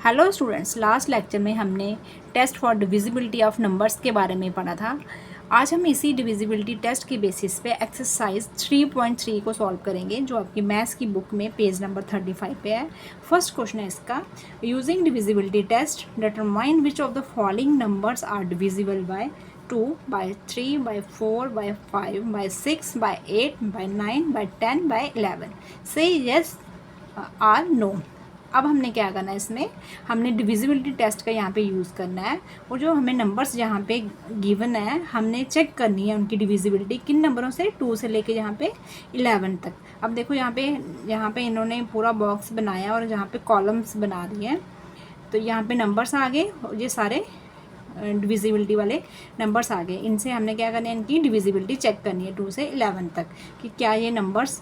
Hello students, last lecture में हमने test for divisibility of numbers के बारे में पढ़ा था। आज हम इसी डिविजिबिलिटी टेस्ट की बेसिस पे एक्सरसाइज 3.3 को सॉल्व करेंगे, जो आपकी मैथ्स की बुक में पेज नंबर 35 पे है। फर्स्ट क्वेश्चन है इसका, using divisibility test determine which of the following numbers are divisible by 2, by 3, by 4, by 5, by 6, by 8, by 9, by 10, by 11। से येस आर नो। अब हमने क्या करना है, इसमें हमने डिविजिबिलिटी टेस्ट का यहाँ पे यूज़ करना है, और जो हमें नंबर्स यहाँ पे गिवन है हमने चेक करनी है उनकी डिविजिबिलिटी किन नंबरों से, 2 से लेके यहाँ पे 11 तक। अब देखो यहाँ पे इन्होंने पूरा बॉक्स बनाया और यहाँ पे कॉलम्स बना दिए हैं। तो यहाँ पे नंबर्स आ गए, ये सारे डिविजिबिलिटी वाले नंबर्स आ गए। इनसे हमने क्या करना है, इनकी डिविजिबिलिटी चेक करनी है 2 से 11 तक कि क्या ये नंबर्स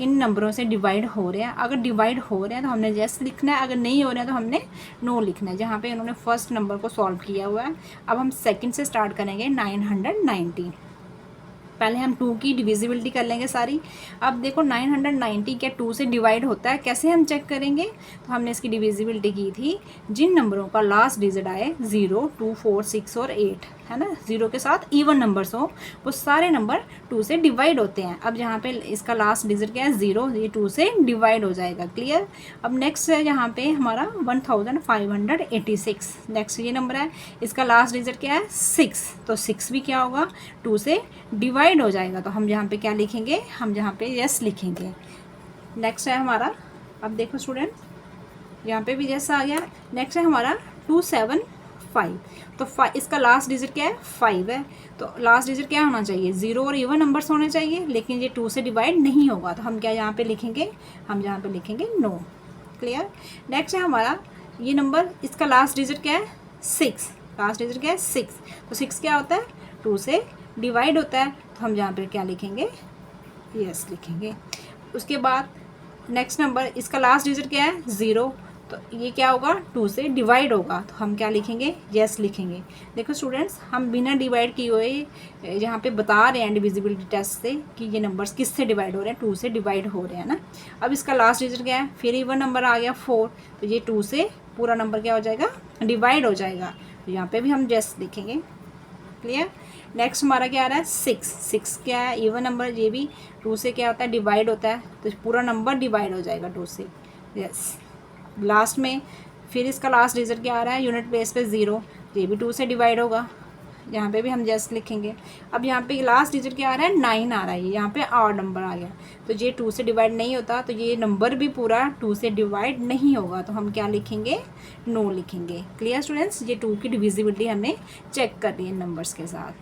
इन नंबरों से डिवाइड हो रहे हैं। अगर डिवाइड हो रहे हैं तो हमने यस लिखना है, अगर नहीं हो रहे हैं तो हमने नो लिखना है। जहाँ पे इन्होंने फर्स्ट नंबर को सॉल्व किया हुआ है। अब हम सेकंड से स्टार्ट करेंगे, 990। पहले हम 2 की डिविजिबिलिटी कर लेंगे सारी। अब देखो 990 क्या 2 से डिवाइड होता है, कैसे हम चेक करेंगे? तो हमने इसकी डिविजिबिलिटी की थी जिन नंबरों का लास्ट डिजिट आए 0, 2, 4, 6 और 8, है ना, 0 के साथ इवन नंबर्स हो, वो सारे नंबर 2 से डिवाइड होते हैं। अब यहाँ पे इसका लास्ट डिजिट क्या है, 0, ये 2 से डिवाइड हो जाएगा। क्लियर। अब नेक्स्ट है यहाँ पे हमारा 1586, नेक्स्ट ये नंबर है, इसका लास्ट डिजिट क्या है, 6, तो 6 भी क्या होगा, 2 से डिवाइड हो जाएगा। तो हम यहाँ पे क्या लिखेंगे, हम यहाँ पे यस लिखेंगे। नेक्स्ट है हमारा, अब देखो स्टूडेंट यहाँ पे भी यस आ गया। नेक्स्ट है हमारा 275, तो इसका लास्ट डिजिट क्या है, 5 है, तो लास्ट डिजिट क्या होना चाहिए, 0 और इवन नंबर्स होने चाहिए, लेकिन ये 2 से डिवाइड नहीं होगा, तो हम क्या यहाँ पे लिखेंगे, हम यहाँ पे लिखेंगे नो। क्लियर। नेक्स्ट है हमारा ये नंबर, इसका लास्ट डिजिट क्या है, 6, लास्ट डिजिट क्या है, 6, तो 6 क्या होता है, 2 से डिवाइड होता है, तो हम यहाँ पे क्या लिखेंगे, यस लिखेंगे। उसके बाद नेक्स्ट नंबर, इसका लास्ट डिजिट क्या है, 0, तो ये क्या होगा, 2 से डिवाइड होगा, तो हम क्या लिखेंगे, यस लिखेंगे। देखो स्टूडेंट्स, हम बिना डिवाइड किए हुए यहाँ पे बता रहे हैं डिविजिबिलिटी टेस्ट से कि ये नंबर्स किससे डिवाइड हो रहे हैं, 2 से डिवाइड हो रहे हैं ना। अब इसका लास्ट डिजिट क्या है, फिर इवन नंबर आ गया 4, तो ये 2 से पूरा नंबर क्या हो जाएगा, डिवाइड हो जाएगा, तो यहाँ पर भी हम यस लिखेंगे। क्लियर। नेक्स्ट हमारा क्या आ रहा है, 6 क्या है, इवन नंबर, ये भी 2 से क्या होता है, डिवाइड होता है, तो पूरा नंबर डिवाइड हो जाएगा 2 से, यस। लास्ट में फिर इसका लास्ट डिजिट क्या आ रहा है, यूनिट प्लेस पे 0, ये भी 2 से डिवाइड होगा, यहाँ पे भी हम जस्ट लिखेंगे। अब यहाँ पे लास्ट डिजिट क्या आ रहा है, 9 आ रहा है, यहाँ पे ऑड नंबर आ गया, तो ये 2 से डिवाइड नहीं होता, तो ये नंबर भी पूरा 2 से डिवाइड नहीं होगा, तो हम क्या लिखेंगे, नो लिखेंगे। क्लियर स्टूडेंट्स, ये 2 की डिविजिबिलिटी हमने चेक कर ली है नंबर्स के साथ।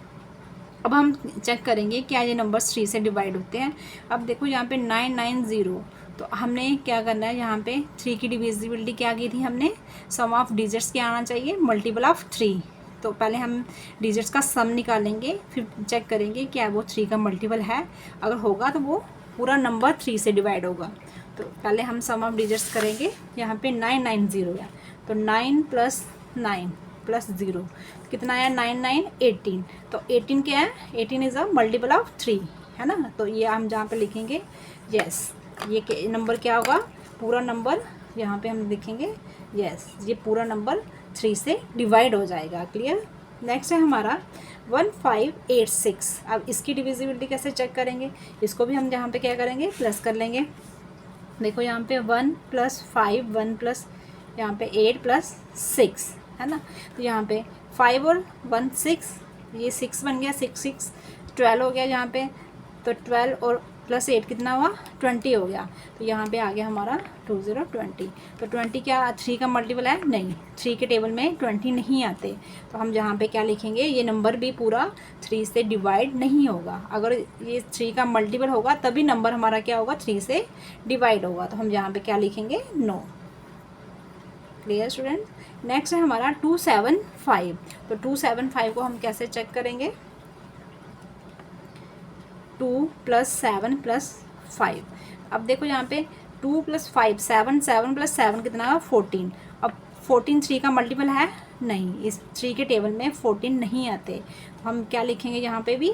अब हम चेक करेंगे क्या ये नंबर्स 3 से डिवाइड होते हैं। अब देखो यहाँ पे 990, तो हमने क्या करना है, यहाँ पे 3 की डिविजिबिलिटी क्या की थी हमने, सम ऑफ डिजिट्स क्या आना चाहिए, मल्टीपल ऑफ 3। तो पहले हम डिजिट्स का सम निकालेंगे, फिर चेक करेंगे क्या वो 3 का मल्टीपल है, अगर होगा तो वो पूरा नंबर 3 से डिवाइड होगा। तो पहले हम सम ऑफ डिजिट्स करेंगे। यहाँ पे 990 है, तो 9 + 9 + 0 कितना आया, 9 9 18, तो 18 क्या है, 18 इज़ अ मल्टीपल ऑफ 3, है ना। तो ये हम जहाँ पे लिखेंगे यस, ये नंबर क्या होगा, पूरा नंबर यहाँ पे हम लिखेंगे यस, ये पूरा नंबर 3 से डिवाइड हो जाएगा। क्लियर। नेक्स्ट है हमारा 1586। अब इसकी डिविजिबिलिटी कैसे चेक करेंगे, इसको भी हम यहाँ पे क्या करेंगे, प्लस कर लेंगे। देखो यहाँ पे 1 + 5, 1 + यहाँ पे 8 + 6, है ना, तो यहाँ पे 5 और 1 6, ये 6 बन गया, 6 6 12 हो गया यहाँ पे, तो 12 और +8 कितना हुआ, 20 हो गया, तो यहाँ पे आ गया हमारा 2020। तो 20 क्या 3 का मल्टीपल है, नहीं, 3 के टेबल में 20 नहीं आते, तो हम यहाँ पे क्या लिखेंगे, ये नंबर भी पूरा 3 से डिवाइड नहीं होगा। अगर ये 3 का मल्टीपल होगा तभी नंबर हमारा क्या होगा, 3 से डिवाइड होगा, तो हम यहाँ पे क्या लिखेंगे, नो। Clear student. नेक्स्ट है हमारा 275। तो 275 को हम कैसे चेक करेंगे, 2 + 7 + 5। अब देखो यहाँ पे 2 + 5 7, 7 + 7 कितना है, 14। अब 14 3 का मल्टीपल है, नहीं, इस 3 के टेबल में 14 नहीं आते, तो हम क्या लिखेंगे, यहाँ पे भी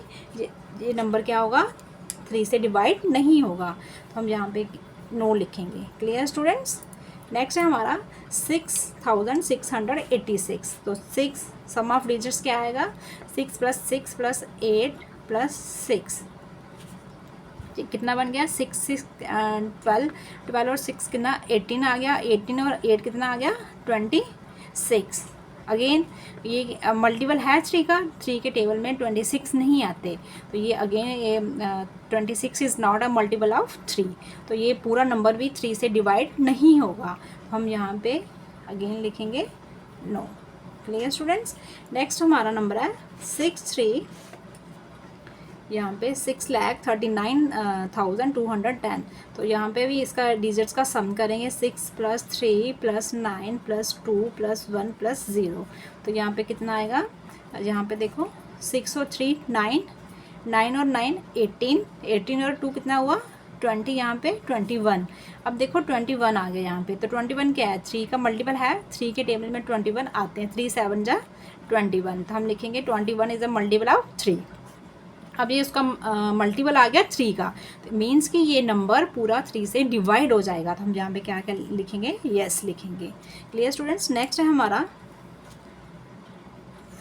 ये नंबर क्या होगा, 3 से डिवाइड नहीं होगा, तो हम यहाँ पे नो लिखेंगे। Clear students. नेक्स्ट है हमारा 6686। तो 6 सम ऑफ डिजिट्स क्या आएगा, 6 + 6 + 8 + 6 कितना बन गया, 6 6 12, 12 और 6 कितना 18 आ गया, 18 और 8 कितना आ गया 26। अगेन ये मल्टीपल है 3 का, 3 के टेबल में 26 नहीं आते, तो ये अगेन ये 26 is not a multiple of 3, तो ये पूरा नंबर भी 3 से डिवाइड नहीं होगा। हम यहाँ पे अगेन लिखेंगे नो। Clear students. नेक्स्ट हमारा नंबर है 63, यहाँ पे 6,39,210। तो यहाँ पे भी इसका डिजिट्स का सम करेंगे, 6 + 3 + 9 + 2 + 1 + 0। तो यहाँ पे कितना आएगा, यहाँ पे देखो 6 और 3 9, 9 और 9 18, 18 और 2 कितना हुआ 20, यहाँ पे 21। अब देखो 21 आ गया यहाँ पे, तो 21 क्या है, 3 का मल्टीपल है, 3 के टेबल में 21 आते हैं, 3 7 जा 21, तो हम लिखेंगे 21 इज़ अ मल्टीपल ऑफ 3। अब ये उसका मल्टीपल आ गया 3 का, तो मीन्स कि ये नंबर पूरा 3 से डिवाइड हो जाएगा, तो हम यहाँ पे क्या क्या लिखेंगे, यस लिखेंगे। Clear students. नेक्स्ट है हमारा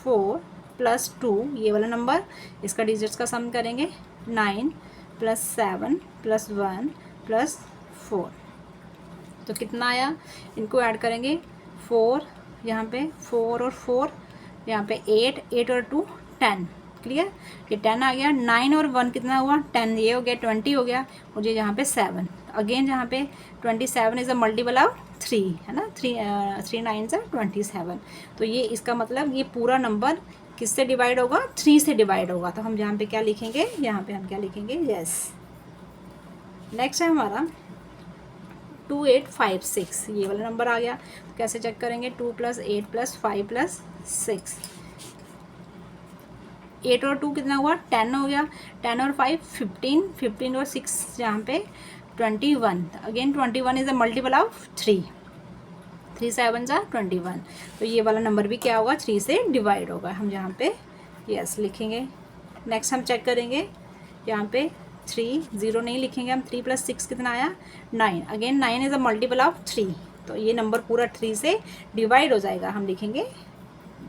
4 + 2, ये वाला नंबर, इसका डिजिट्स का सम करेंगे, 9 + 7 + 1 + 4। तो कितना आया, इनको ऐड करेंगे, 4 यहाँ पे 4 और 4 यहाँ पे 8, 8 और 2 10। क्लियर, ये 10 आ गया, 9 और 1 कितना हुआ 10, ये हो गया 20 हो गया, और ये यहाँ पे 7। अगेन यहाँ पे 27 इज़ अ मल्टीपल ऑफ 3 है ना, 3 9 से 27। तो ये इसका मतलब ये पूरा नंबर किससे डिवाइड होगा, 3 से डिवाइड होगा, तो हम यहाँ पे क्या लिखेंगे, यहाँ पे हम क्या लिखेंगे, यस। नेक्स्ट है हमारा 2856, ये वाला नंबर आ गया, तो कैसे चेक करेंगे, 2 + 8 + 5 + 6, 8 और 2 कितना हुआ 10 हो गया, 10 और 5 15, 15 और 6 यहाँ पे 21। Again 21 is a multiple of 3, 3 7 जा 21। तो ये वाला नंबर भी क्या होगा, 3 से डिवाइड होगा, हम यहाँ पे यस लिखेंगे। नेक्स्ट हम चेक करेंगे, यहाँ पे 3 0 नहीं लिखेंगे हम, 3 + 6 कितना आया 9। Again 9 is a multiple of 3, तो ये नंबर पूरा 3 से डिवाइड हो जाएगा, हम लिखेंगे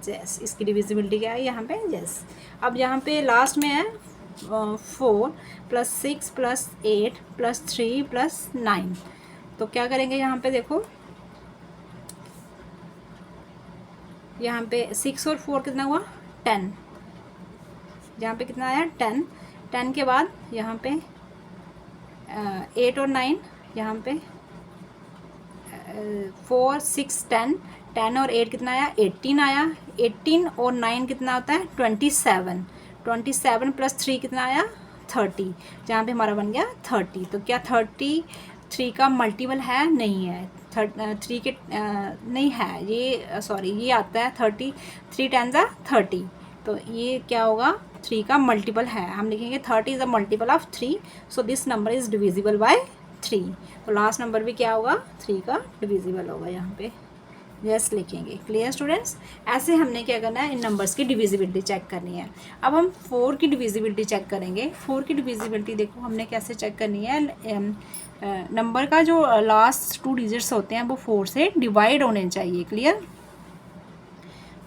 यस। इसकी डिविजिबिलिटी क्या है यहाँ पे, यस। अब यहाँ पे लास्ट में है 4 + 6 + 8 + 3 + 9। तो क्या करेंगे यहाँ पे देखो, यहाँ पे 6 और 4 कितना हुआ 10, यहाँ पे कितना आया 10, 10 के बाद यहाँ पे 8 और 9, यहाँ पे 4 6 10, 10 और 8 कितना आया 18 आया, 18 और 9 कितना होता है 27, 27 + 3 कितना आया 30, जहाँ पे हमारा बन गया 30। तो क्या 33 का मल्टीपल है, नहीं है, 3 के नहीं है, ये सॉरी ये आता है 30, 3 10 जा 30, तो ये क्या होगा 3 का मल्टीपल है, हम लिखेंगे 30 is a multiple of 3, so this number is divisible by 3। तो लास्ट नंबर भी क्या होगा 3 का डिविजिबल होगा, यहाँ पे यस लिखेंगे। Clear students. ऐसे हमने क्या करना है, इन नंबर्स की डिविजिबिलिटी चेक करनी है। अब हम 4 की डिविजिबिलिटी चेक करेंगे। 4 की डिविजिबिलिटी देखो हमने कैसे चेक करनी है, नंबर का जो लास्ट 2 डिजिट्स होते हैं वो 4 से डिवाइड होने चाहिए। क्लियर।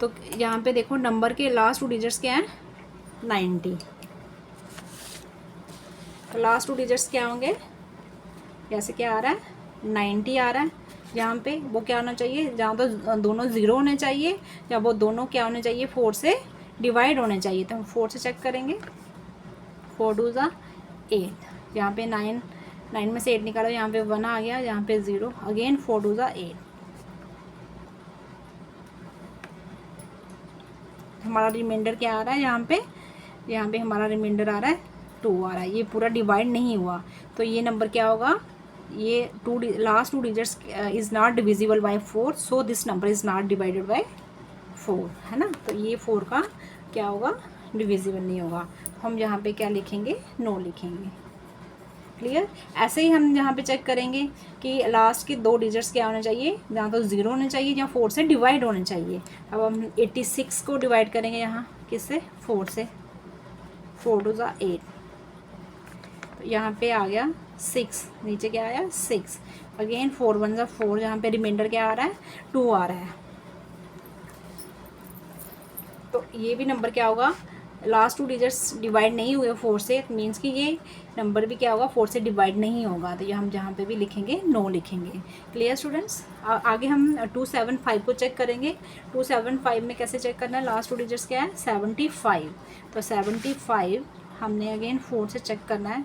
तो यहाँ पे देखो नंबर के लास्ट 2 डिजिट्स क्या हैं 90, तो लास्ट 2 डिजिट्स क्या होंगे, जैसे क्या आ रहा है 90 आ रहा है, यहाँ पे वो क्या होना चाहिए, जहाँ तो दोनों ज़ीरो होने चाहिए या वो दोनों क्या होने चाहिए 4 से डिवाइड होने चाहिए। तो हम 4 से चेक करेंगे, 4 2 ज़ा 8, यहाँ पे 9 में से 8 निकालो, यहाँ पे 1 आ गया, यहाँ पे 0, अगेन 4 2 ज़ा 8, हमारा रिमाइंडर क्या आ रहा है, यहाँ पे हमारा रिमाइंडर आ रहा है 2 आ रहा है, ये पूरा डिवाइड नहीं हुआ, तो ये नंबर क्या होगा, ये last 2 digits is not divisible by 4, so this number is not divided by 4, है ना। तो ये 4 का क्या होगा, डिविजिबल नहीं होगा, हम यहाँ पे क्या लिखेंगे, नो लिखेंगे। क्लियर। ऐसे ही हम यहाँ पे चेक करेंगे कि लास्ट के 2 डिजिट्स क्या होने चाहिए, जहाँ तो 0 होने चाहिए या 4 से डिवाइड होने चाहिए। अब हम 86 को डिवाइड करेंगे यहाँ किससे, 4 से, 4 2 ज़ा 8, तो यहाँ पे आ गया 6, नीचे क्या आया 6, अगेन 4 1 ज़ा 4, यहाँ पे रिमाइंडर क्या आ रहा है 2 आ रहा है। तो ये भी नंबर क्या होगा, लास्ट 2 डिजिट्स डिवाइड नहीं हुए 4 से, मीन्स कि ये नंबर भी क्या होगा 4 से डिवाइड नहीं होगा। तो ये हम जहाँ पे भी लिखेंगे नो लिखेंगे। Clear students. आगे हम 275 को चेक करेंगे। 275 में कैसे चेक करना है, लास्ट 2 डिजिट्स क्या है 75। तो 75 हमने अगेन 4 से चेक करना है।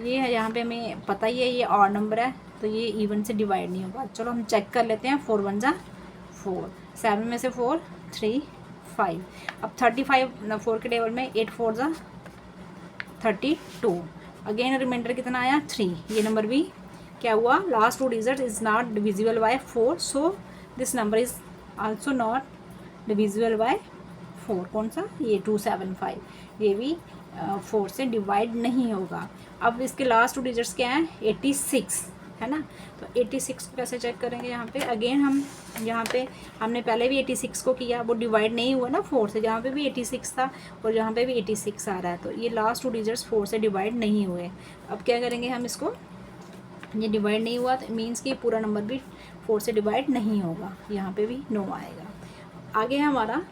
ये है, यहाँ पे हमें पता ही है ये ऑड नंबर है, तो ये इवन से डिवाइड नहीं होगा। चलो हम चेक कर लेते हैं। 4 1 ज़ा 4, 7 में से 4 3 5। अब 35 4 के टेबल में 8 4 ज़ा 32। अगेन रिमाइंडर कितना आया 3। ये नंबर भी क्या हुआ, last 2 digit is not divisible by 4, so this number is also not divisible by 4। कौन सा, ये 275, ये भी 4 से डिवाइड नहीं होगा। अब इसके लास्ट 2 डिजिट्स क्या हैं 86 है ना। तो 86 को कैसे चेक करेंगे, यहाँ पे अगेन हम यहाँ पे हमने पहले भी 86 को किया, वो डिवाइड नहीं हुआ ना 4 से, जहाँ पे भी 86 था और जहाँ पे भी 86 आ रहा है। तो ये लास्ट 2 डिजिट्स 4 से डिवाइड नहीं हुए। अब क्या करेंगे हम इसको, ये डिवाइड नहीं हुआ तो मीन्स कि पूरा नंबर भी 4 से डिवाइड नहीं होगा, यहाँ पे भी नो आएगा। आगे है हमारा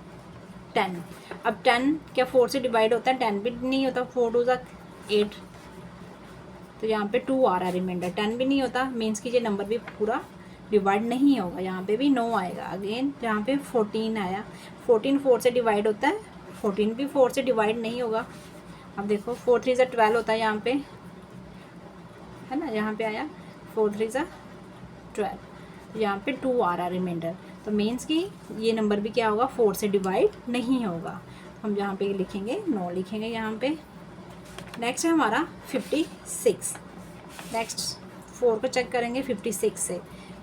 10। अब 10 क्या 4 से डिवाइड होता है, 10 भी नहीं होता, 4 2 ज़ा 8, तो यहाँ पे 2 आ रहा है रिमाइंडर, 10 भी नहीं होता, मीन्स कि ये नंबर भी पूरा डिवाइड नहीं होगा, यहाँ पे भी नो आएगा। अगेन यहाँ पे 14 आया, 14 4 से डिवाइड होता है, 14 भी 4 से डिवाइड नहीं होगा। अब देखो 4 3 ज़ा 12 होता है यहाँ पे, है ना, यहाँ पे आया 4 3 ज़ा 12, तो यहाँ पे 2 आ रहा है रिमाइंडर, तो मीन्स कि ये नंबर भी क्या होगा 4 से डिवाइड नहीं होगा। हम यहाँ पे लिखेंगे नो लिखेंगे यहाँ पे। नेक्स्ट है हमारा 56। नेक्स्ट 4 को चेक करेंगे 56 से।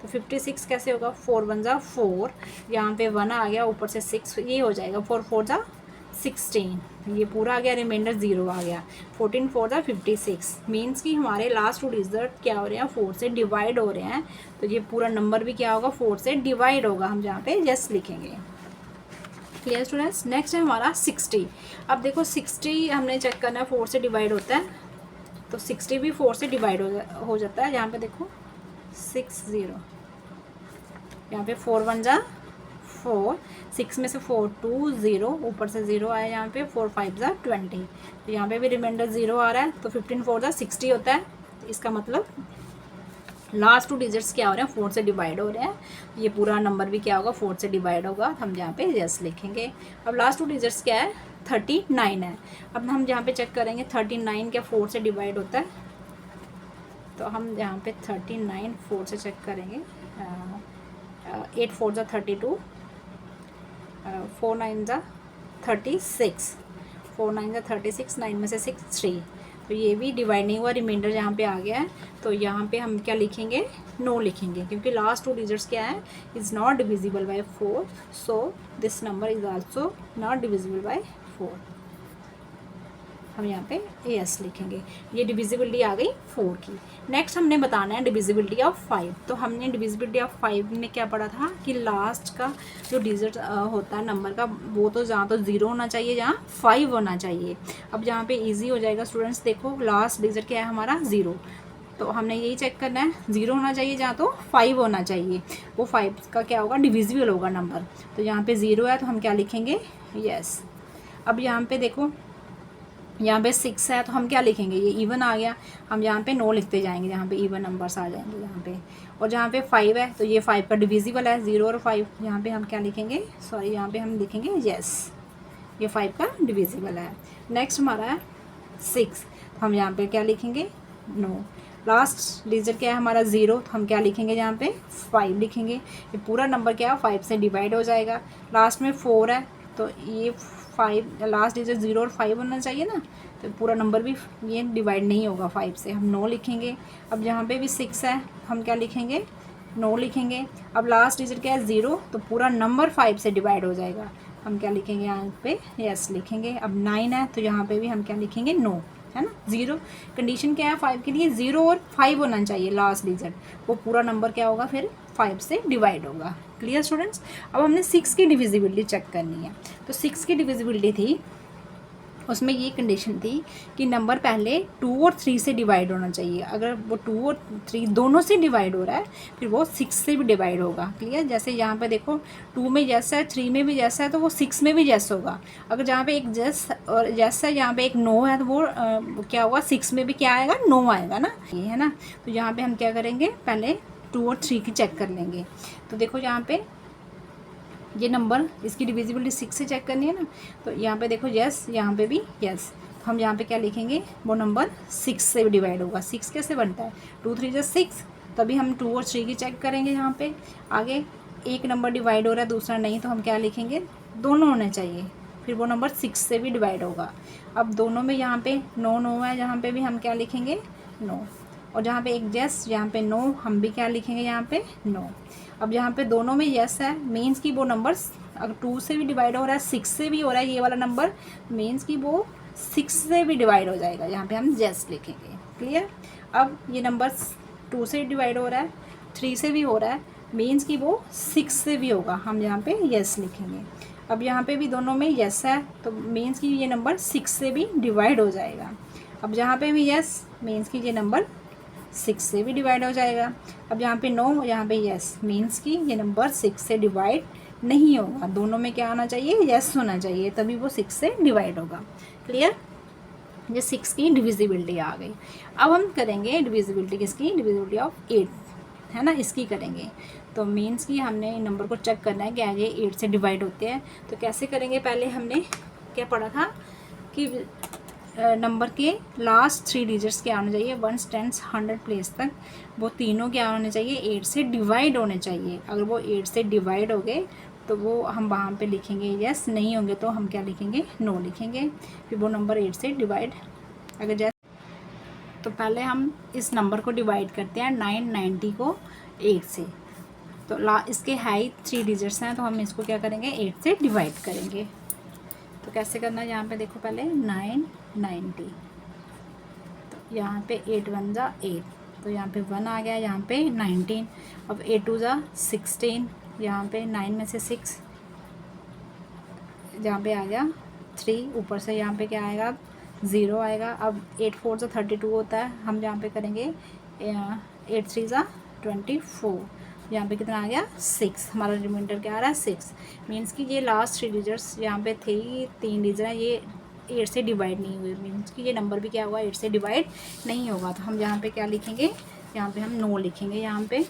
तो 56 कैसे होगा, 4 1 ज़ा 4, यहाँ पे 1 आ गया, ऊपर से 6, ये हो जाएगा 4 4 ज़ा 16, ये पूरा आ गया, रिमाइंडर 0 आ गया। 14 4 ज़ा 56, मीन्स कि हमारे लास्ट 2 डिजिट क्या हो रहे हैं 4 से डिवाइड हो रहे हैं। तो ये पूरा नंबर भी क्या होगा 4 से डिवाइड होगा, हम जहाँ पे यस लिखेंगे। Clear students. नेक्स्ट है हमारा 60। अब देखो 60 हमने चेक करना है 4 से डिवाइड होता है, तो 60 भी 4 से डिवाइड हो जाता है। यहाँ पे देखो 60, यहाँ पे 4 1 ज़ा 4, 6 में से 4 2 0, ऊपर से 0 आया, यहाँ पे 4 5 ज़ा 20, तो यहाँ पे भी रिमाइंडर 0 आ रहा है। तो 15 4 ज़ा 60 होता है, तो इसका मतलब लास्ट 2 डिजिट्स क्या हो रहे हैं 4 से डिवाइड हो रहे हैं। ये पूरा नंबर भी क्या होगा 4 से डिवाइड होगा, हम यहाँ पे यस लिखेंगे। अब लास्ट 2 डिजिट्स क्या है 39 है। अब हम जहाँ पे चेक करेंगे 39 क्या 4 से डिवाइड होता है, तो हम यहाँ पे 39 4 से चेक करेंगे। 8 4 ज़ा 32, 4 9 ज़ा 36, 4 9 ज़ा 36, 9 में से 6 3, तो ये भी डिवाइड नहीं हुआ, रिमाइंडर यहाँ पे आ गया है। तो यहाँ पे हम क्या लिखेंगे नो लिखेंगे, क्योंकि लास्ट 2 डिजिट्स क्या है is not divisible by 4, so this number is also not divisible by 4, हम यहाँ पे यस लिखेंगे। ये डिविजिबिलिटी आ गई 4 की। नेक्स्ट हमने बताना है डिविजिबिलिटी ऑफ 5। तो हमने डिविजिबिलिटी ऑफ 5 में क्या पढ़ा था कि लास्ट का जो डिजिट होता है नंबर का, वो तो जहाँ तो 0 होना चाहिए, जहाँ 5 होना चाहिए। अब यहाँ पे इजी हो जाएगा स्टूडेंट्स, देखो लास्ट डिजिट क्या है हमारा 0, तो हमने यही चेक करना है 0 होना चाहिए जहाँ तो 5 होना चाहिए, वो 5 का क्या होगा डिविजिबल होगा नंबर। तो यहाँ पे 0 है तो हम क्या लिखेंगे यस। अब यहाँ पे देखो यहाँ पे 6 है तो हम क्या लिखेंगे, ये इवन आ गया, हम यहाँ पे नो लिखते जाएंगे, जहाँ पे इवन नंबर्स आ जाएंगे यहाँ पे। और जहाँ पे 5 है तो ये 5 का डिविजिबल है 0 और 5, यहाँ पे हम क्या लिखेंगे सॉरी यहाँ पे हम लिखेंगे यस, ये 5 का डिविजिबल है। नेक्स्ट हमारा है 6, तो हम यहाँ पे क्या लिखेंगे नो। लास्ट डिजिट क्या है हमारा 0, तो हम क्या लिखेंगे यहाँ पे 5 लिखेंगे, ये पूरा नंबर क्या है 5 से डिवाइड हो जाएगा। लास्ट में 4 है तो ये 5 लास्ट डिजिट 0 और 5 होना चाहिए ना, तो पूरा नंबर भी ये डिवाइड नहीं होगा 5 से, हम नो लिखेंगे। अब यहाँ पे भी 6 है हम क्या लिखेंगे नो लिखेंगे। अब लास्ट डिजिट क्या है 0, तो पूरा नंबर 5 से डिवाइड हो जाएगा, हम क्या लिखेंगे यहाँ पे यस लिखेंगे। अब 9 है तो यहाँ पे भी हम क्या लिखेंगे नो, है ना। 0 कंडीशन क्या है 5 के लिए 0 और 5 होना चाहिए लास्ट डिजिट, वो पूरा नंबर क्या होगा फिर 5 से डिवाइड होगा। Clear students. अब हमने 6 की डिविजिबिलिटी चेक करनी है। तो 6 की डिविजिबिलिटी थी उसमें ये कंडीशन थी कि नंबर पहले 2 और 3 से डिवाइड होना चाहिए। अगर वो 2 और 3 दोनों से डिवाइड हो रहा है फिर वो 6 से भी डिवाइड होगा। क्लियर? जैसे यहाँ पे देखो 2 में जैसा है, 3 में भी जैसा है, तो वो 6 में भी जैसा होगा। अगर जहाँ पे एक और जैसा यहाँ पे एक नो है तो वो क्या होगा, 6 में भी क्या आएगा, नो आएगा ना, ये है ना। तो यहाँ पर हम क्या करेंगे, पहले 2 और 3 की चेक कर लेंगे। तो देखो यहाँ पर ये नंबर, इसकी डिविजिबिलिटी 6 से चेक करनी है ना, तो यहाँ पे देखो यस, यहाँ पे भी यस। तो हम यहाँ पे क्या लिखेंगे, वो नंबर 6 से डिवाइड होगा। 6 कैसे बनता है, 2 3 6, तभी हम 2 और 3 की चेक करेंगे। यहाँ पे आगे एक नंबर डिवाइड हो रहा है, दूसरा नहीं, तो हम क्या लिखेंगे, दोनों होने चाहिए, फिर वो नंबर 6 से भी डिवाइड होगा। अब दोनों में यहाँ पे नो है, जहाँ पे भी हम क्या लिखेंगे, नो। और जहाँ पे एक यस, यहाँ पे नो, हम भी क्या लिखेंगे, यहाँ पे नो। अब यहाँ पे दोनों में यस है, मीन्स कि वो नंबर अगर 2 से भी डिवाइड हो रहा है, 6 से भी हो रहा है ये वाला नंबर, मीन्स कि वो 6 से भी डिवाइड हो जाएगा। यहाँ पे हम यस लिखेंगे। क्लियर? अब ये नंबर 2 से डिवाइड हो रहा है, 3 से भी हो रहा है, मीन्स कि वो 6 से भी होगा, हम यहाँ पे यस लिखेंगे। अब यहाँ पे भी दोनों में यस है, तो मीन्स कि ये नंबर 6 से भी डिवाइड हो जाएगा। अब जहाँ पे भी यस, मीन्स कि ये नंबर 6 से भी डिवाइड हो जाएगा। अब यहाँ पे नो, यहाँ पे यस, मीन्स कि ये नंबर 6 से डिवाइड नहीं होगा। दोनों में क्या आना चाहिए, यस होना चाहिए, तभी वो 6 से डिवाइड होगा। क्लियर? ये 6 की डिविजिबिलिटी आ गई। अब हम करेंगे डिविजिबिलिटी किसकी, डिविजिबिलिटी ऑफ 8, है ना, इसकी करेंगे। तो मीन्स कि हमने नंबर को चेक करना है कि आज ये 8 से डिवाइड होते हैं। तो कैसे करेंगे, पहले हमने क्या पढ़ा था कि नंबर के लास्ट 3 डिजिट्स क्या होने चाहिए, 1 10 100 प्लेस तक, वो तीनों क्या होने चाहिए, 8 से डिवाइड होने चाहिए। अगर वो 8 से डिवाइड हो गए तो वो हम वहाँ पे लिखेंगे यस, नहीं होंगे तो हम क्या लिखेंगे, नो लिखेंगे। फिर वो नंबर 8 से डिवाइड अगर जैसे, तो पहले हम इस नंबर को डिवाइड करते हैं 990 को 8 से। तो इसके हाई 3 डिजिट्स हैं, तो हम इसको क्या करेंगे, 8 से डिवाइड करेंगे। तो कैसे करना है, यहाँ पे देखो पहले 990, तो यहाँ पे 8 1 जा 8, तो यहाँ पे 1 आ गया, यहाँ पे 19। अब 8 2 जा 16, यहाँ पे 9 में से 6, यहाँ पे आ गया 3, ऊपर से यहाँ पे क्या आएगा, 0 आएगा। अब 8 4 जा 32 होता है, हम यहाँ पे करेंगे 8 3 जा 24, यहाँ पे कितना आ गया, 6। हमारा रिमाइंडर क्या आ रहा है, 6। मीन्स कि ये लास्ट 3 डिजिट्स यहाँ पे थे, 3 डिजिट हैं, ये 8 से डिवाइड नहीं हुए, मीन्स कि ये नंबर भी क्या हुआ, 8 से डिवाइड नहीं होगा। तो हम यहाँ पे क्या लिखेंगे, यहाँ पे हम नो लिखेंगे। यहाँ पे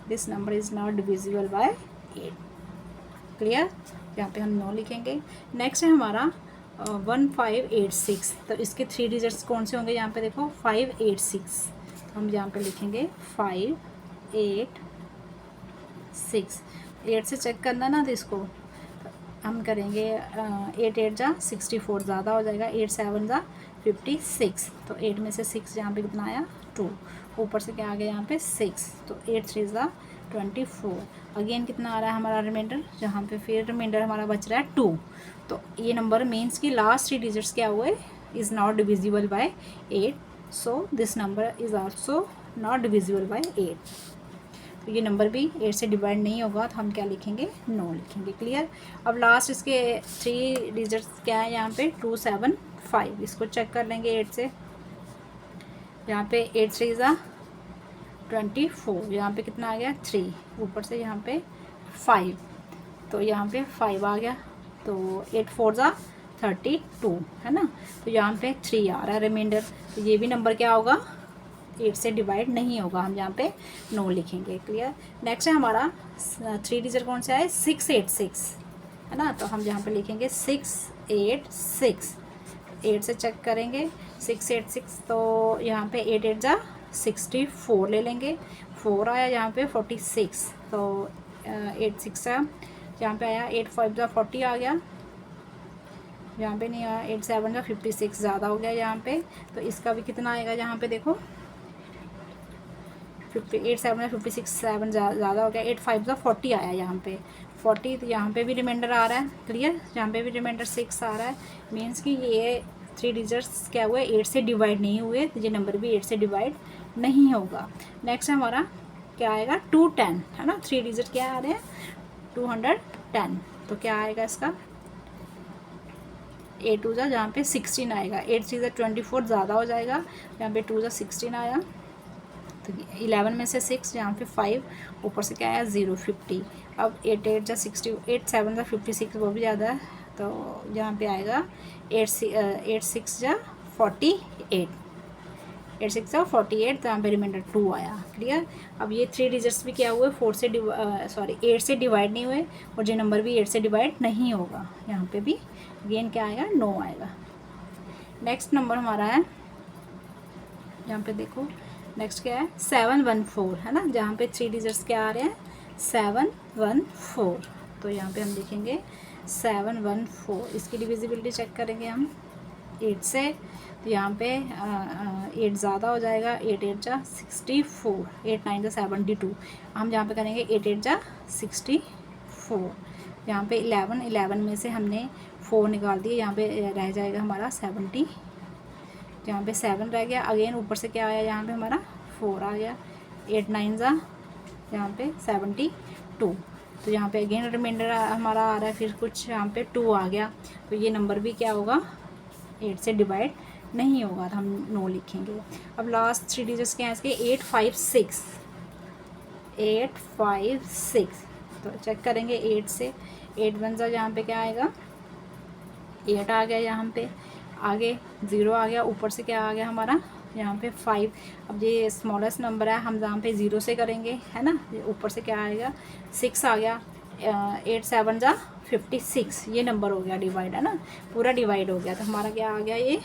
this number is not divisible by 8। Clear? यहाँ पे हम नो लिखेंगे। नेक्स्ट है हमारा 1586, तो इसके 3 डिजिट्स कौन से होंगे, यहाँ पे देखो 586, तो हम यहाँ पे लिखेंगे 5 8 6। 8 से चेक करना ना, तो इसको हम करेंगे 8 8 जा 64, ज़्यादा हो जाएगा, 8 7 जा 56, तो 8 में से 6 यहाँ पे कितना आया, 2, ऊपर से क्या आ गया, यहाँ पे 6, तो 8 3 जा 24। अगेन कितना आ रहा है हमारा रिमाइंडर, जहाँ पे फिर रिमाइंडर हमारा बच रहा है 2। तो ये नंबर मीन्स की लास्ट 3 डिजिट्स क्या हुए, is not divisible by 8, so this number is also not divisible by 8। तो ये नंबर भी 8 से डिवाइड नहीं होगा, तो हम क्या लिखेंगे, नो लिखेंगे। क्लियर? अब लास्ट इसके 3 डिजिट्स क्या है, यहाँ पे 275, इसको चेक कर लेंगे 8 से। यहाँ पे 8 3 जा 24, यहाँ पे कितना आ गया, 3, ऊपर से यहाँ पे 5, तो यहाँ पे 5 आ गया, तो 8 4 जा 32, है ना। तो यहाँ पे 3 आ रहा है रिमाइंडर, तो ये भी नंबर क्या होगा, 8 से डिवाइड नहीं होगा, हम यहाँ पे नो लिखेंगे। क्लियर? नेक्स्ट है हमारा 3 डिजिट कौन सा है, 686, है ना, तो हम यहाँ पे लिखेंगे 686। 8 से चेक करेंगे 686, तो यहाँ पे 8 8 जा 64 ले लेंगे, 4 आया, यहाँ पे 46, तो 8 6 है, यहाँ पे आया 8 5 जा 40 आ गया, यहाँ पे नहीं आया, 8 7 जा 56, ज़्यादा हो गया यहाँ पे, तो इसका भी कितना आएगा, यहाँ पे देखो 8 7 56, 7 ज़्यादा हो गया, 8 5 जा 40 आया, यहाँ पे 40, तो यहाँ पे भी रिमाइंडर आ रहा है। क्लियर? यहाँ पे भी रिमाइंडर 6 आ रहा है, मीन्स कि ये 3 डिजिट्स क्या हुए, 8 से डिवाइड नहीं हुए, तो ये नंबर भी 8 से डिवाइड नहीं होगा। नेक्स्ट हमारा क्या आएगा, 210, है ना, 3 डिजिट क्या आ रहे हैं, 210, तो क्या आएगा इसका, 8 टू जा जहाँ पे 16 आएगा, 8 3 जा 24 ज़्यादा हो जाएगा, यहाँ पे 2 जा 16 आया, तो 11 में से 6 यहाँ पे 5, ऊपर से क्या आया 0 50। अब 8 8 जा 60, 8 7 जा 56, वो भी ज़्यादा है, तो यहाँ पे आएगा 8 6 जा 48, 8 6 जा 48, तो यहाँ पे रिमाइंडर 2 आया। क्लियर। अब ये 3 डिजिट्स भी क्या हुए 8 से डिवाइड नहीं हुए, और जो नंबर भी 8 से डिवाइड नहीं होगा, यहाँ पे भी अगेन क्या आएगा 9 आएगा। नेक्स्ट नंबर हमारा है, यहाँ पे देखो नेक्स्ट क्या है 714 है ना, जहाँ पे 3 डिजिट्स क्या आ रहे हैं 714, तो यहाँ पे हम लिखेंगे 714। इसकी डिविजिबिलिटी चेक करेंगे हम 8 से, तो यहाँ पे 8 ज़्यादा हो जाएगा, 8 8 जा 64, 8 9 जा 72, हम जहाँ पे करेंगे 8 8 जा 64। यहाँ पे 11 में से हमने 4 निकाल दिए, यहाँ पे रह जाएगा हमारा 70, यहाँ पे 7 रह गया, अगेन ऊपर से क्या आया यहाँ पे हमारा 4 आ गया, 8 9 जा यहाँ पे 72, तो यहाँ पे अगेन रिमाइंडर हमारा आ रहा है, फिर कुछ यहाँ पे 2 आ गया, तो ये नंबर भी क्या होगा 8 से डिवाइड नहीं होगा, तो हम 9 लिखेंगे। अब लास्ट 3 डिजिट्स क्या है इसके 856, 856, तो चेक करेंगे 8 से, 8 1 जा यहाँ पे क्या आएगा 8 आ गया, यहाँ पे आगे 0 आ गया, ऊपर से क्या आ गया हमारा यहाँ पे 5। अब ये स्मॉलेस्ट नंबर है, हम जहाँ पे 0 से करेंगे है ना, ऊपर से क्या आएगा 6 आ गया, 8 7 जा 56, ये नंबर हो गया डिवाइड है ना, पूरा डिवाइड हो गया, तो हमारा क्या आ गया ये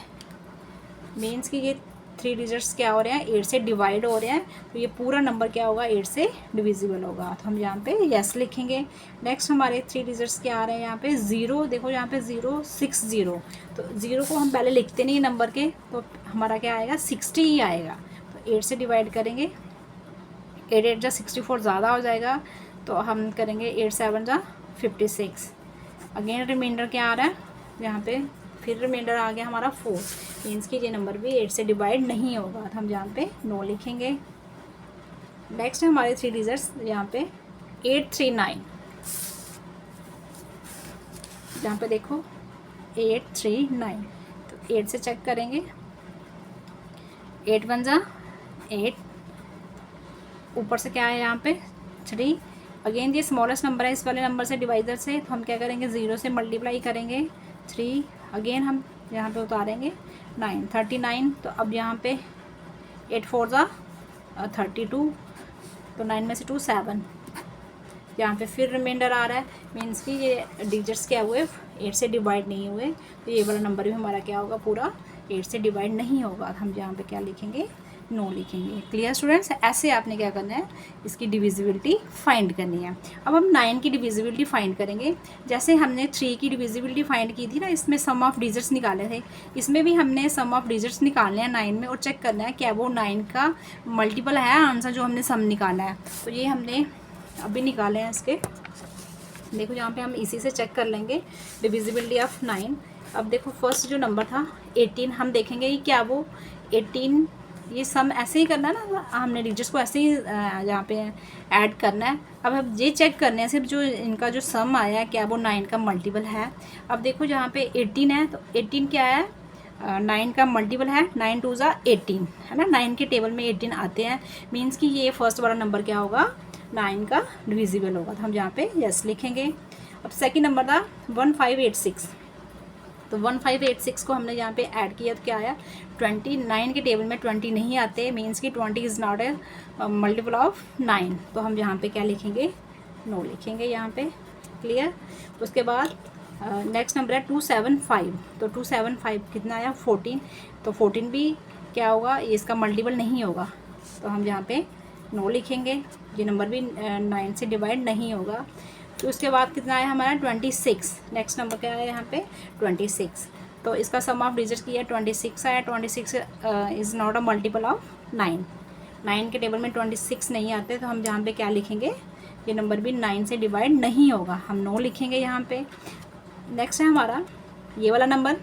मीन्स कि ये 3 डिजिट्स क्या हो रहे हैं 8 से डिवाइड हो रहे हैं, तो ये पूरा नंबर क्या होगा 8 से डिविजिबल होगा, तो हम यहाँ पे यस लिखेंगे। नेक्स्ट हमारे 3 डिजिट्स क्या आ रहे हैं यहाँ पे 0, देखो यहाँ पे 0 6 0, तो 0 को हम पहले लिखते नहीं नंबर के, तो हमारा क्या आएगा 60 ही आएगा, तो 8 से डिवाइड करेंगे, 8 8 जा 64 ज़्यादा हो जाएगा, तो हम करेंगे 8 7 जा 56, अगेन रिमाइंडर क्या आ रहा है यहाँ पे, फिर रिमाइंडर आ गया हमारा 4, मीन्स कि ये नंबर भी 8 से डिवाइड नहीं होगा, तो हम यहाँ पे 9 लिखेंगे। नेक्स्ट है हमारे 3 डिजिट्स यहाँ पे 839, यहाँ पे देखो 839, तो 8 से चेक करेंगे, 8 1 जा 8, ऊपर से क्या है यहाँ पे 3, अगेन ये स्मॉलेस्ट नंबर है, इस वाले नंबर से डिवाइजर से, तो हम क्या करेंगे 0 से मल्टीप्लाई करेंगे 3, अगेन हम यहाँ पे उतारेंगे 9 39, तो अब यहाँ पे 8 4 जा 32, तो 9 में से 2 7, यहाँ पे फिर रिमाइंडर आ रहा है, मीन्स कि ये डिजिट्स क्या हुए 8 से डिवाइड नहीं हुए, तो ये वाला नंबर भी हमारा क्या होगा पूरा 8 से डिवाइड नहीं होगा, तो हम यहाँ पे क्या लिखेंगे 9 लिखेंगे। क्लियर स्टूडेंट्स, ऐसे आपने क्या करना है इसकी डिविजिबिलिटी फाइंड करनी है। अब हम 9 की डिविजिबिलिटी फाइंड करेंगे, जैसे हमने 3 की डिविजिबिलिटी फाइंड की थी ना, इसमें सम ऑफ डिजिट्स निकाले थे, इसमें भी हमने सम ऑफ डिजिट्स निकालने हैं 9 में, और चेक करना है क्या वो 9 का मल्टीपल है आंसर जो हमने सम निकाला है, तो ये हमने अभी निकाले हैं इसके, देखो यहाँ पे हम इसी से चेक कर लेंगे डिविजिबिलिटी ऑफ 9। अब देखो फर्स्ट जो नंबर था 18, हम देखेंगे कि क्या वो 18, ये सम ऐसे ही करना है ना, हमने डिजिट्स को ऐसे ही यहाँ पे ऐड करना है। अब हम ये चेक करने हैं सिर्फ जो इनका जो सम आया है क्या वो 9 का मल्टीपल है। अब देखो यहाँ पे 18 है, तो 18 क्या है 9 का मल्टीपल है, 9 2 जा 18 है ना, 9 के टेबल में 18 आते हैं, मीन्स कि ये फर्स्ट वाला नंबर क्या होगा 9 का डिविजिबल होगा, तो हम यहाँ पे यस लिखेंगे। अब सेकंड नंबर था 1586, तो 1586 को हमने यहाँ पे ऐड किया तो क्या आया 29 के टेबल में 20 नहीं आते, मीन्स कि 20 is not a multiple of 9, तो हम यहाँ पे क्या लिखेंगे 9 लिखेंगे यहाँ पे। क्लियर। उसके बाद नेक्स्ट नंबर है 275, तो 275 कितना आया 14, तो 14 भी क्या होगा इसका मल्टीपल नहीं होगा, तो हम यहाँ पे 9 लिखेंगे, ये नंबर भी 9 से डिवाइड नहीं होगा। तो उसके बाद कितना आया हमारा 26, नेक्स्ट नंबर क्या है यहाँ पे 26, तो इसका सम ऑफ डिजिट्स किया 26 आया, 26 is not a multiple of 9, 9 के टेबल में 26 नहीं आते, तो हम यहाँ पे क्या लिखेंगे ये नंबर भी 9 से डिवाइड नहीं होगा, हम 9 लिखेंगे यहाँ पे। नेक्स्ट है हमारा ये वाला नंबर,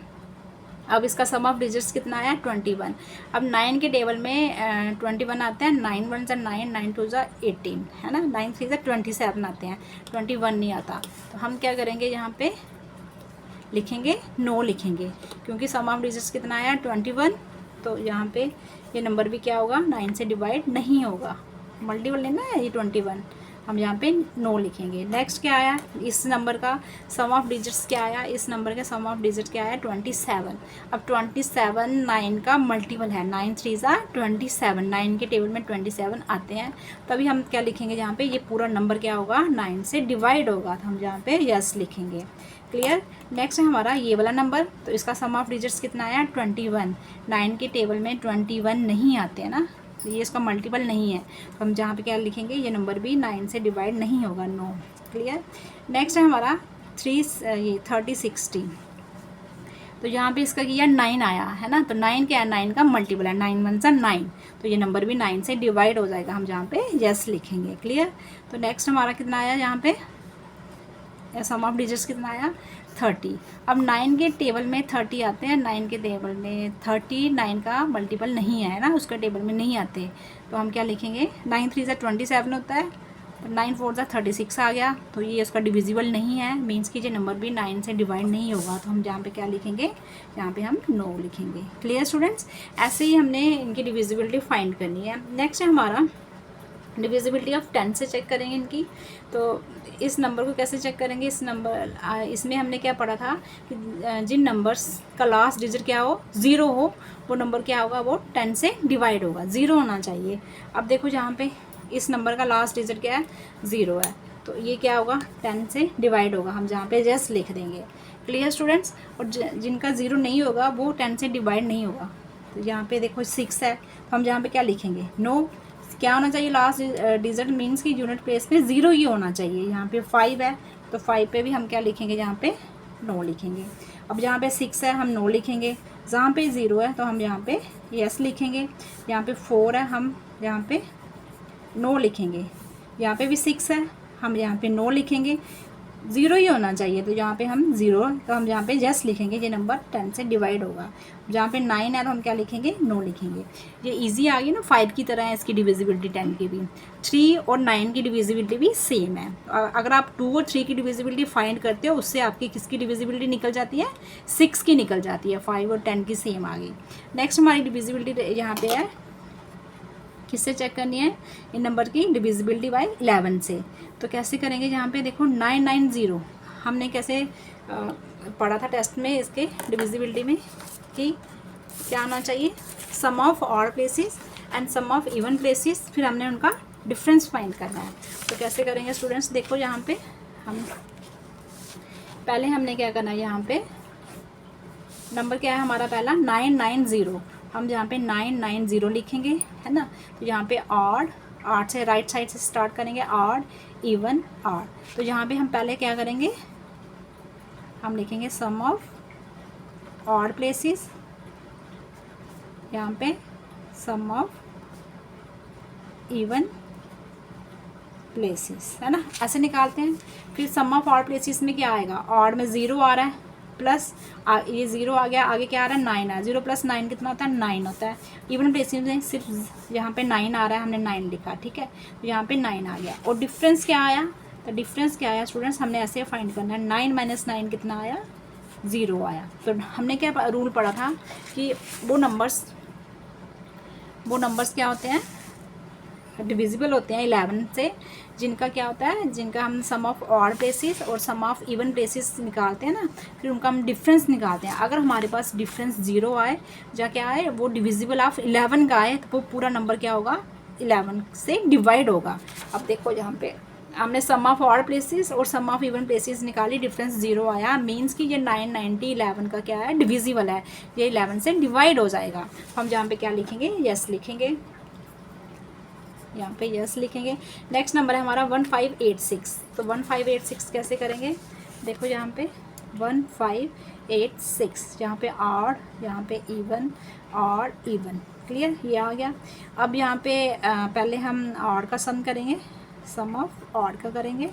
अब इसका सम ऑफ डिजिट्स कितना आया 21, अब 9 के टेबल में 21 आते हैं, 9 1 जा 9, 9 2 जा 18 है ना, 9 3 जा 27 आते हैं, 21 नहीं आता, तो हम क्या करेंगे यहाँ पे लिखेंगे? नो लिखेंगे, क्योंकि सम ऑफ डिजिट्स कितना आया? 21। तो यहाँ पे ये नंबर भी क्या होगा? 9 से डिवाइड नहीं होगा, मल्टीपल लेना है ये 21, हम यहाँ पे नो लिखेंगे। नेक्स्ट क्या आया? इस नंबर का सम ऑफ डिजिट्स क्या आया? इस नंबर का सम ऑफ डिजिट क्या आया? 27। अब 27 9 का मल्टीपल है, 9 3 ज़ा 27, 9 के टेबल में 27 आते हैं, तभी हम क्या लिखेंगे यहाँ पे? ये पूरा नंबर क्या होगा? 9 से डिवाइड होगा, तो हम यहाँ पे यस लिखेंगे। क्लियर? नेक्स्ट है हमारा ये वाला नंबर, तो इसका सम ऑफ डिजिट्स कितना आया? 21। 9 के टेबल में 21 नहीं आते हैं ना, तो ये इसका मल्टीपल नहीं है, तो हम जहाँ पे क्या लिखेंगे? ये नंबर भी 9 से डिवाइड नहीं होगा, नो। क्लियर? नेक्स्ट है हमारा 3060। तो यहाँ पे इसका किया 9 आया है ना, तो 9 क्या है? 9 का मल्टीपल है, 9 1 सा 9, तो ये नंबर भी 9 से डिवाइड हो जाएगा, हम जहाँ पे यस लिखेंगे। क्लियर? तो नेक्स्ट हमारा कितना आया यहाँ पे? सम ऑफ डिजिट्स कितना आया? 30। अब 9 के टेबल में 30 आते हैं, 9 के टेबल में 30 9 का मल्टीपल नहीं है ना, उसका टेबल में नहीं आते, तो हम क्या लिखेंगे? 9 3 ज़ा 27 होता है, 9 4 ज़ा 36 आ गया, तो ये उसका डिविजिबल नहीं है, मीन्स कि ये नंबर भी 9 से डिवाइड नहीं होगा, तो हम जहाँ पे क्या लिखेंगे? यहाँ पे हम नो लिखेंगे। Clear students? ऐसे ही हमने इनकी डिविजिबिलिटी फाइंड करनी है। नेक्स्ट है हमारा डिविजिबिलिटी ऑफ 10 से चेक करेंगे इनकी। तो इस नंबर को कैसे चेक करेंगे? इसमें हमने क्या पढ़ा था कि जिन नंबर्स का लास्ट डिजिट क्या हो? 0 हो, वो नंबर क्या होगा? वो 10 से डिवाइड होगा, 0 होना चाहिए। अब देखो जहाँ पे इस नंबर का लास्ट डिजिट क्या है? 0 है, तो ये क्या होगा? 10 से डिवाइड होगा, हम जहाँ पे जस्ट लिख देंगे। Clear students? और जिनका 0 नहीं होगा वो 10 से डिवाइड नहीं होगा, तो यहाँ पे देखो 6 है, तो हम जहाँ पे क्या लिखेंगे? नो। क्या होना चाहिए? लास्ट डिजिट मीन्स की यूनिट प्लेस में 0 ही होना चाहिए। यहाँ पे 5 है, तो 5 पे भी हम क्या लिखेंगे? यहाँ पे नो लिखेंगे। अब जहाँ पे 6 है हम नो लिखेंगे, जहाँ पे 0 है तो हम यहाँ पे यस लिखेंगे, यहाँ पे 4 है हम यहाँ पे नो लिखेंगे, यहाँ पे भी 6 है हम यहाँ पे नो लिखेंगे, 0 ही होना चाहिए, तो यहाँ पे हम 0, तो हम यहाँ पे यस लिखेंगे, ये नंबर 10 से डिवाइड होगा। जहाँ पे 9 है तो हम क्या लिखेंगे? नो लिखेंगे। ये इजी आ गई ना, 5 की तरह है इसकी डिविजिबिलिटी 10 की भी। 3 और 9 की डिविजिबिलिटी भी सेम है। अगर आप 2 और 3 की डिविजिबिलिटी फाइंड करते हो, उससे आपकी किसकी डिविजिबिलिटी निकल जाती है? 6 की निकल जाती है। 5 और 10 की सेम आ गई। नेक्स्ट हमारी डिविजिबिलिटी यहाँ पे है, किससे चेक करनी है? इन नंबर की डिविजिबिलिटी बाय 11 से। तो कैसे करेंगे? यहाँ पे देखो 990 हमने कैसे पढ़ा था टेस्ट में इसके डिविजिबिलिटी में कि क्या आना चाहिए? Some of odd places and some of even places, फिर हमने उनका डिफरेंस फाइंड करना है। तो कैसे करेंगे स्टूडेंट्स? देखो यहाँ पे हम पहले हमने क्या करना है? यहाँ पे नंबर क्या है हमारा? पहला 990, हम यहाँ पे 990 लिखेंगे, है ना। तो यहाँ पे ऑड, 8 से राइट साइड से स्टार्ट करेंगे, ऑड इवन ऑड। तो यहाँ पे हम पहले क्या करेंगे? हम लिखेंगे सम ऑफ ऑड प्लेसेस, यहाँ पे सम ऑफ इवन प्लेसेस, है ना, ऐसे निकालते हैं। फिर सम ऑफ ऑड प्लेसेस में क्या आएगा? ऑड में 0 आ रहा है, प्लस ये 0 आ गया, आगे क्या आ रहा है? 9 आ रहा है, 0 + 9 कितना होता है? 9 होता है। इवन प्लेसेस में सिर्फ यहाँ पे 9 आ रहा है, हमने 9 लिखा, ठीक है, तो यहाँ पे 9 आ गया। और डिफरेंस क्या आया? तो डिफरेंस क्या आया स्टूडेंट्स? हमने ऐसे फाइंड करना है, 9 - 9 कितना आया? 0 आया। तो हमने क्या रूल पढ़ा था कि वो नंबर्स क्या होते हैं? डिविजिबल होते हैं 11 से, जिनका क्या होता है? जिनका हम सम ऑफ ऑड प्लेसेस और सम ऑफ इवन प्लेसेस निकालते हैं ना, फिर उनका हम डिफरेंस निकालते हैं। अगर हमारे पास डिफरेंस 0 आए, या क्या आए? वो डिविजिबल ऑफ 11 का आए, तो वो पूरा नंबर क्या होगा? 11 से डिवाइड होगा। अब देखो यहाँ पे हमने सम ऑफ ऑड प्लेसेस और सम ऑफ इवन प्लेसेस निकाली, डिफरेंस 0 आया, मीन्स कि ये 990 11 का क्या है? डिविजिबल है, ये 11 से डिवाइड हो जाएगा। हम जहाँ पे क्या लिखेंगे? यस लिखेंगे, यहाँ पे यस लिखेंगे। नेक्स्ट नंबर है हमारा 1586। तो 1586 कैसे करेंगे? देखो यहाँ पे 1586, यहाँ पे ऑड, यहाँ पे इवन, ऑड इवन। क्लियर? ये आ गया। अब यहाँ पे पहले हम ऑड का सम करेंगे, सम ऑफ ऑड का करेंगे,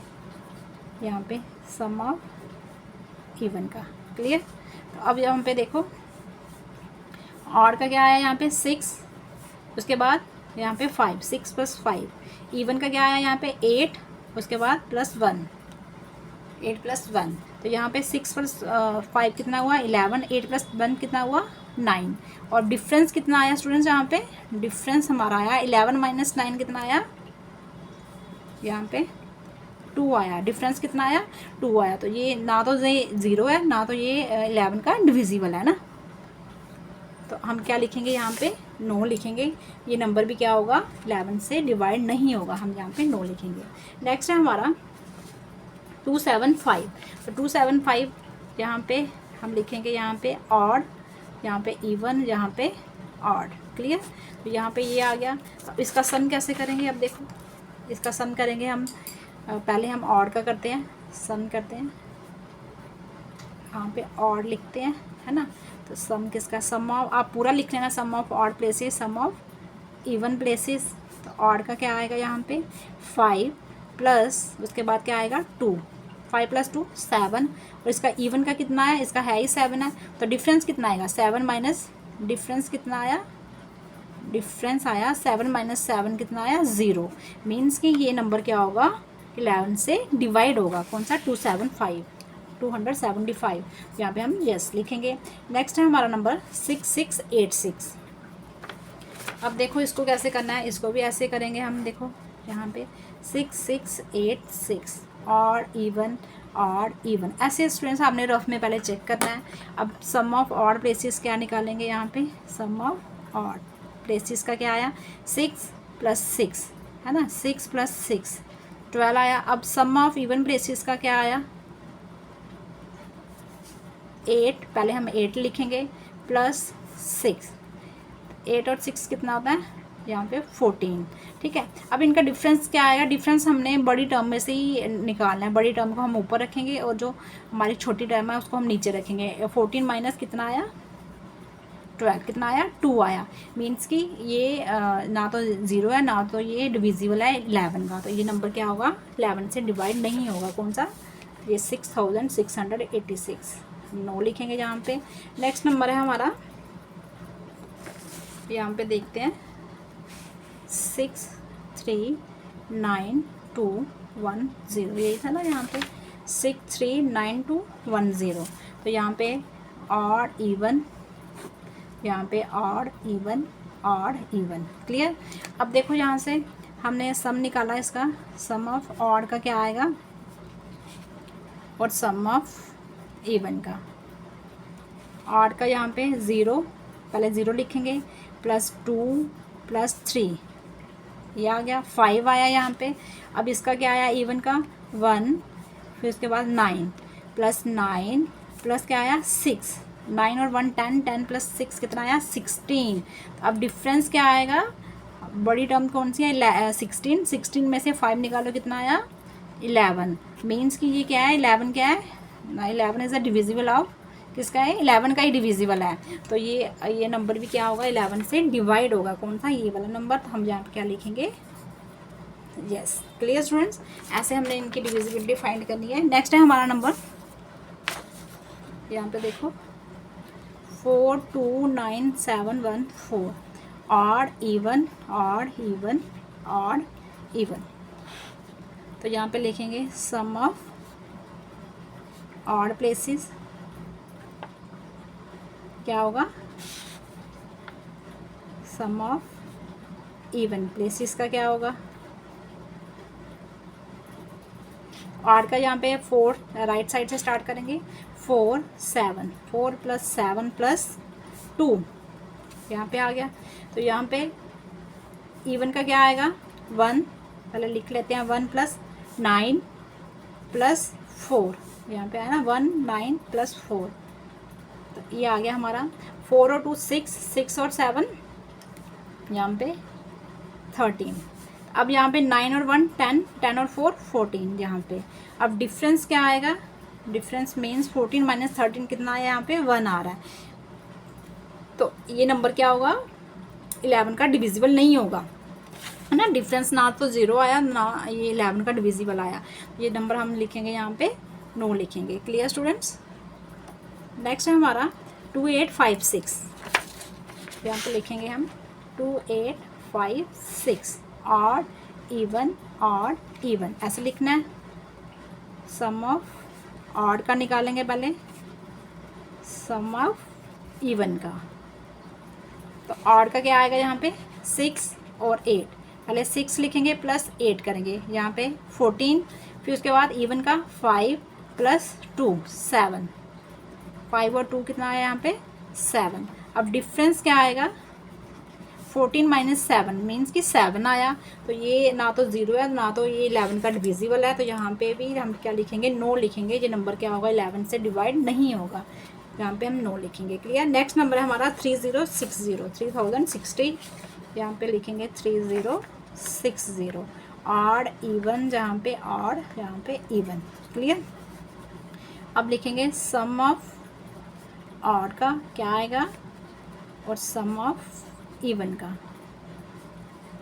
यहाँ पे सम ऑफ इवन का। क्लियर? तो अब यहाँ पे देखो ऑड का क्या आया? यहाँ पे 6, उसके बाद यहाँ पे 5, 6 + 5। इवन का क्या आया? यहाँ पे 8, उसके बाद +1। 8 प्लस 1, तो यहाँ पे 6 प्लस 5 कितना हुआ 11, 8 प्लस 1 कितना हुआ 9, और डिफरेंस कितना आया स्टूडेंट्स, यहाँ पे डिफरेंस हमारा आया 11 माइनस 9 कितना आया, यहाँ पे 2 आया, डिफरेंस कितना आया 2 आया। तो ये ना तो ये 0 है ना तो ये 11 का डिविजिबल है ना, तो हम क्या लिखेंगे यहाँ पे नो लिखेंगे, ये नंबर भी क्या होगा 11 से डिवाइड नहीं होगा, हम यहाँ पे नो लिखेंगे। नेक्स्ट है हमारा 275, तो 275 यहाँ पे हम लिखेंगे यहाँ पे ऑड, यहाँ पे इवन, यहाँ पे ऑड, क्लियर। तो यहाँ पे ये आ गया। अब इसका सम कैसे करेंगे, अब देखो इसका सम करेंगे हम, पहले हम ऑड का करते हैं, सम करते हैं, यहाँ पे ऑड लिखते हैं, है ना। तो सम किसका, सम ऑफ, आप पूरा लिख लेना, some of odd places, some of even places. तो ऑड का क्या आएगा यहाँ पे 5 प्लस उसके बाद क्या आएगा 2, 5 प्लस 2 7, और इसका इवन का कितना है, इसका है ही 7 है, तो डिफरेंस कितना आएगा 7 माइनस, डिफरेंस कितना आया, डिफरेंस आया 7 माइनस 7 कितना आया 0, मीन्स कि ये नंबर क्या होगा 11 से डिवाइड होगा, कौन सा 275, यहाँ पे हम यस लिखेंगे। नेक्स्ट है हमारा नंबर 6686। अब देखो इसको कैसे करना है, इसको भी ऐसे करेंगे हम, देखो यहाँ पे 6686 और इवन, ऐसे स्टूडेंट्स आपने रफ में पहले चेक करना है। अब सम ऑफ ऑड प्लेसेस क्या निकालेंगे, यहाँ पे सम ऑफ ऑड प्लेसेस का क्या आया 6 प्लस 6, है ना, 6 प्लस 6 12 आया। अब सम ऑफ इवन प्लेसेस का क्या आया 8, पहले हम 8 लिखेंगे प्लस 6, 8 और 6 कितना होता है यहाँ पे 14, ठीक है। अब इनका डिफरेंस क्या आएगा, डिफरेंस हमने बड़ी टर्म में से ही निकालना है, बड़ी टर्म को हम ऊपर रखेंगे और जो हमारी छोटी टर्म है उसको हम नीचे रखेंगे। 14 माइनस कितना आया 12, कितना आया 2 आया, मीन्स कि ये ना तो 0 है ना तो ये डिविजिबल है 11 का, तो ये नंबर क्या होगा 11 से डिवाइड नहीं होगा, कौन सा ये 6686, नो लिखेंगे यहाँ पे। नेक्स्ट नंबर है हमारा, यहाँ पे देखते हैं 639210, यही था ना यहाँ पे 639210, तो यहाँ पे ऑड इवन, यहाँ पे odd even, odd even, clear. अब देखो यहाँ से हमने सम निकाला, इसका सम ऑफ ऑड का क्या आएगा और सम ऑफ इवन का, ऑड का यहाँ पे 0, पहले 0 लिखेंगे प्लस 2 प्लस 3, ये आ गया 5 आया यहाँ पे। अब इसका क्या आया इवन का 1, फिर उसके बाद 9 प्लस 9 प्लस क्या आया 6, 9 और 1 10, 10 प्लस 6 कितना आया 16। अब डिफरेंस क्या आएगा, बड़ी टर्म कौन सी है 16, 16 में से 5 निकालो कितना आया 11, मीन्स कि ये क्या है 11 क्या है 11 इज़ अ डिविजिबल ऑफ किसका है 11 का ही डिविजिबल है, तो ये नंबर भी क्या होगा 11 से डिवाइड होगा, कौन सा ये वाला नंबर, तो हम यहाँ पे क्या लिखेंगे यस, क्लियर स्टूडेंट्स। ऐसे हमने इनकी डिविजिबिलिटी फाइंड करनी है। नेक्स्ट है हमारा नंबर, यहाँ पे देखो 429714, odd even, odd even, odd even, तो यहाँ पे लिखेंगे सम ऑफ ऑड प्लेसेस क्या होगा, सम ऑफ इवन प्लेसेस का क्या होगा, ऑड का यहाँ पे 4, राइट साइड से स्टार्ट करेंगे 4 7, 4 प्लस 7 प्लस 2 यहाँ पे आ गया, तो यहाँ पे इवन का क्या आएगा 1, पहले लिख लेते हैं 1 प्लस 9 प्लस 4, यहाँ पे आया ना 1 9 प्लस 4, तो ये आ गया हमारा 4 और 2 6, 6 और 7 यहाँ पे 13। अब यहाँ पे 9 और 1 10, 10 और 4 14 यहाँ पे। अब डिफरेंस क्या आएगा, डिफरेंस मीन्स 14 माइनस 13 कितना आया यहाँ पे 1 आ रहा है, तो ये नंबर क्या होगा 11 का डिविजिबल नहीं होगा, है ना। डिफरेंस ना तो 0 आया ना ये 11 का डिविजिबल आया, ये नंबर हम लिखेंगे यहाँ पे नो लिखेंगे, क्लियर स्टूडेंट्स। नेक्स्ट है हमारा 2856, यहाँ पे लिखेंगे हम 2856, ऑड इवन, ऑड इवन, ऐसे लिखना है। सम ऑफ ऑड का निकालेंगे पहले, सम ऑफ इवन का। तो ऑड का क्या आएगा यहाँ पे 6 और 8, पहले 6 लिखेंगे प्लस 8 करेंगे यहाँ पे 14, फिर उसके बाद इवन का 5 प्लस 2 7, 5 और 2 कितना आया यहाँ पे 7। अब डिफरेंस क्या आएगा 14 माइनस 7 मीन्स कि 7 आया। तो ये ना तो 0 है ना तो ये 11 का डिविजिबल है, तो यहाँ पे भी हम क्या लिखेंगे नो लिखेंगे। ये नंबर क्या होगा 11 से डिवाइड नहीं होगा, यहाँ पे हम नो लिखेंगे। क्लियर। नेक्स्ट नंबर है हमारा 3060 यहाँ पे लिखेंगे 3060, ऑड इवन जहाँ पे ऑड यहाँ पे इवन। क्लियर। अब लिखेंगे सम ऑफ ऑड का क्या आएगा और सम ऑफ इवन का।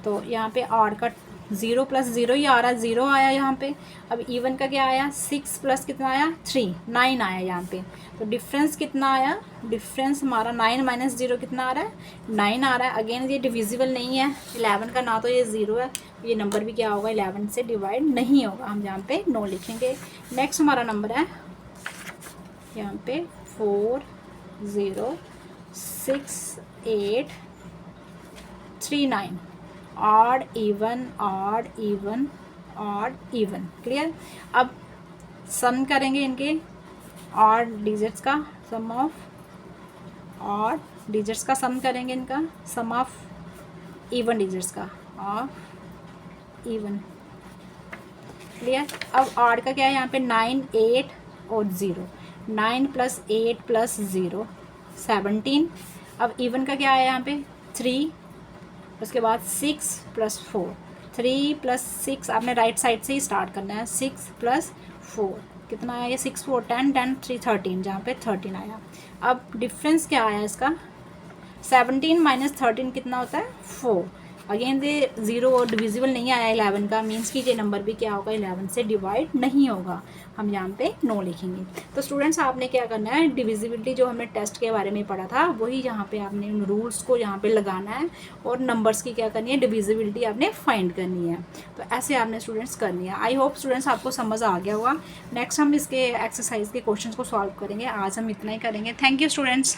तो यहाँ पे ऑड का 0 प्लस 0 ही आ रहा है, 0 आया यहाँ पे। अब इवन का क्या आया 6 प्लस कितना आया 3 9 आया यहाँ पे। तो डिफरेंस कितना आया, डिफरेंस हमारा 9 माइनस 0 कितना आ रहा है 9 आ रहा है। अगेन ये डिविजिबल नहीं है 11 का, ना तो ये 0 है, ये नंबर भी क्या होगा 11 से डिवाइड नहीं होगा, हम यहाँ पे नो लिखेंगे। नेक्स्ट हमारा नंबर है यहाँ पे 406839, odd even odd even odd even. Clear. अब सम करेंगे इनके ऑड डिजिट्स का, सम ऑफ ऑड डिजिट्स का सम करेंगे इनका, सम ऑफ इवन डिजिट्स का ऑफ इवन। क्लियर। अब ऑड का क्या है यहाँ पे 9 8 और 0, 9 प्लस 8 प्लस 0 17। अब इवन का क्या है यहाँ पे 3, उसके बाद 6 प्लस 4, 3 प्लस 6 आपने राइट साइड से ही स्टार्ट करना है। 6 प्लस 4 कितना आया, ये 6 4 10 10 3 13, जहाँ पे 13 आया। अब डिफरेंस क्या आया इसका 17 माइनस 13 कितना होता है 4। अगेन ये 0 और डिविजिबल नहीं आया 11 का, मीन्स कि ये नंबर भी क्या होगा 11 से डिवाइड नहीं होगा, हम यहाँ पे नो लिखेंगे। तो स्टूडेंट्स आपने क्या करना है, डिविजिबिलिटी जो हमने टेस्ट के बारे में पढ़ा था वही यहाँ पे आपने उन रूल्स को यहाँ पे लगाना है और नंबर्स की क्या करनी है डिविजिबिलिटी आपने फाइंड करनी है। तो ऐसे आपने स्टूडेंट्स करनी है। आई होप स्टूडेंट्स आपको समझ आ गया होगा। नेक्स्ट हम इसके एक्सरसाइज के क्वेश्चन को सॉल्व करेंगे। आज हम इतना ही करेंगे। Thank you students.